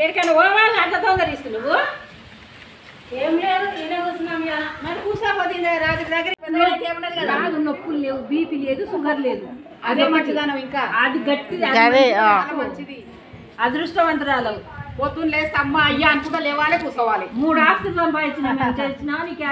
ఏడికైనా పోవాలి అంత తొందరిస్తు నువ్వు ఏం లేదు నేనే కూర్చున్నాం మరి కూర్చోపోతుంది రాత్రి దగ్గర రాదు నొప్పులు లేవు బీపీ లేదు షుగర్ లేదు అదే మంచిదనం ఇంకా అది గట్టిది మంచిది అదృష్టవంతురాలు పొద్దున్న లేస్తే అమ్మ అయ్యా అనుకుంటా లేవాలి కూర్చోవాలి 3 ఆస్తులు సంపాదించిన నీకు